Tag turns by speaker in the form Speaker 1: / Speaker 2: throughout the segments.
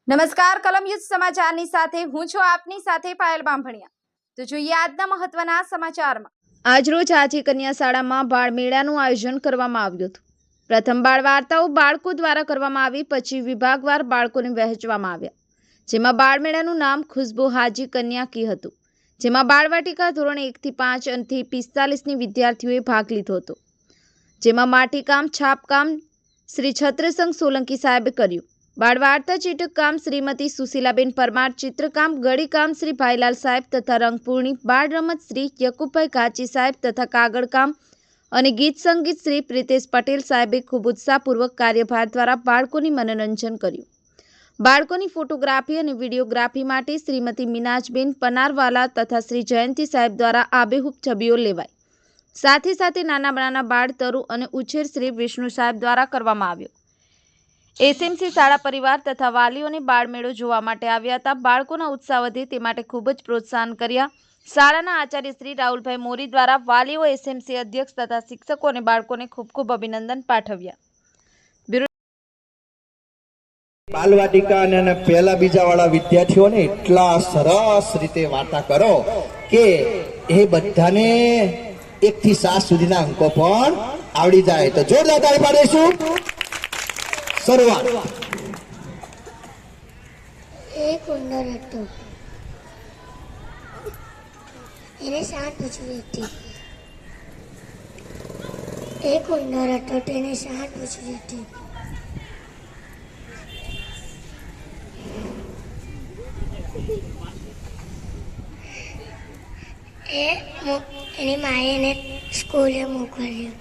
Speaker 1: નમસ્કાર કલમ યુદ્ધ સમાચારની સાથે હું છું આપની સાથે પાયલ બાંભણિયા। તો જોઈએ આજના મહત્વના સમાચારમાં। આજરોજ આજી કન્યા શાળામાં બાળ મેળાનું આયોજન કરવામાં આવ્યું હતું। પ્રથમ બાળ વાર્તાઓ બાળકો દ્વારા કરવામાં આવી, પછી વિભાગવાર બાળકોને વહેંચવામાં આવ્યા, જેમાં બાળ મેળાનું નામ ખુશ્બુ હાજી કન્યા કી હતું, જેમાં બાળવાટિકા ધોરણ 1 થી 5 થી 45ની વિદ્યાર્થીઓએ ભાગ લીધો હતો, જેમાં માટીકામ, છાપકામ શ્રી છત્રસંઘ સોલંકી સાહેબે કર્યું। बाળ वार्ता चीटक काम श्रीमती सुशीलाबेन परमार, चित्रकाम गढ़ीकाम श्री भाईलाल साहेब तथा रंगपूर्णी, बाळ रमत श्री यकूबभाई घाची साहेब तथा कागड़काम और गीत संगीत श्री प्रीतेश पटेल साहेबे खूब उत्साहपूर्वक कार्यभार द्वारा बाळकोनी मनोरंजन कर्યું। बाळकोनी फोटोग्राफी और विडियोग्राफी माटे श्रीमती मीनाजबेन पनारवाला तथा श्री जयंती साहेब द्वारा आबेहूब छबिओ लेवाई। साथे साथे नाना नाना बाळ तरु और उछेर श्री विष्णु साहेब द्वारा करवामां આવ્યો। एसएमसी शाळा परिवार तथा वालीओने बाळ मेळो जोवा माटे આવ્યા હતા। बाळकोना उत्साह વધે તે માટે ખૂબ જ પ્રોત્સાહન કર્યા। શાળાના આચાર્ય શ્રી રાहुलभाई मोरी द्वारा वालीओ, एसएमसी अध्यक्ष तथा शिक्षकों ने बाळकोने खूब खूब अभिनंदन पाठव्या।
Speaker 2: बालवाटिका અને પહેલા બીજા વાળા વિદ્યાર્થીઓને એટલા સરસ રીતે વાર્તા કરો કે એ બધાને 1 થી 7 સુધીના અંકો પણ આવડી જાય। તો જોરદાર તાળી પાડીશું। शुरुआत।
Speaker 3: एक उंदर હતો એને 7 પૂછવી હતી। એક ઉંદર હતો તેને 7 પૂછવી હતી। એની માએ એને સ્કૂલે મોકલ્યો।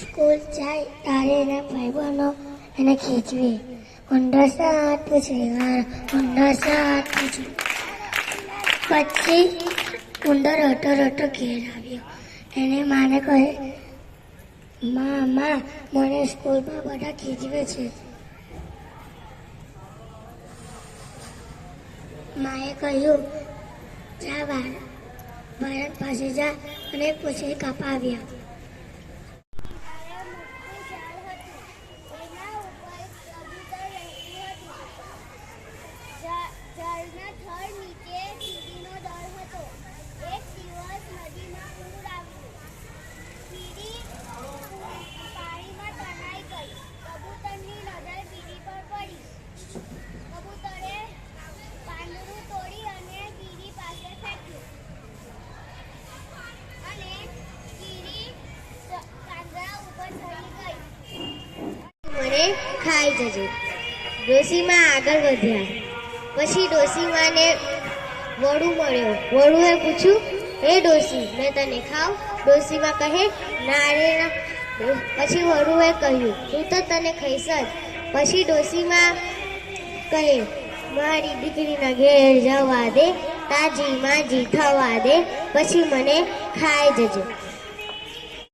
Speaker 3: स्कूल जाए तारे ने भाईबंधो એને ખીચવી। ઉંદર 7 પૂછડી, ઉંદર 7 પૂછડી। પછી ઉંદર રટો રટો ઘેર આવ્યો। એને માને કહે, મામા મને સ્કૂલમાં બધા ખીચવે છે। માએ કહ્યું, જા બાળક પાસે જા અને પૂછડી કપાવ્યા।
Speaker 4: જળના થડ નીચે કીડીનો દળ હતો। એક દિવસ નદીમાં પૂર આવ્યું। કીડી પાણીમાં તણાઈ ગઈ। કબૂતરની નજર કીડી પર પડી। કબૂતરે પાંદડું તોડી અને કીડી પાસે ફેંક્યું અને કીડી પાંદડા ઉપર ચડી ગઈ।
Speaker 3: મને ખાઈ જજો। ડોશીમાં આગળ વધ્યા। પછી ડોશીમાને વડું મળ્યો। વડુએ પૂછ્યું, હે ડોશી, મેં તને ખાવ? ડોશીમા કહે, ના રે ના। પછી વડુએ કહ્યું, હું તો તને ખાઈશ જ। પછી ડોશીમા કહે, મારી દીકરીના ઘેર જવા દે, તાજી માજી થવા દે, પછી મને ખાઈ જજો।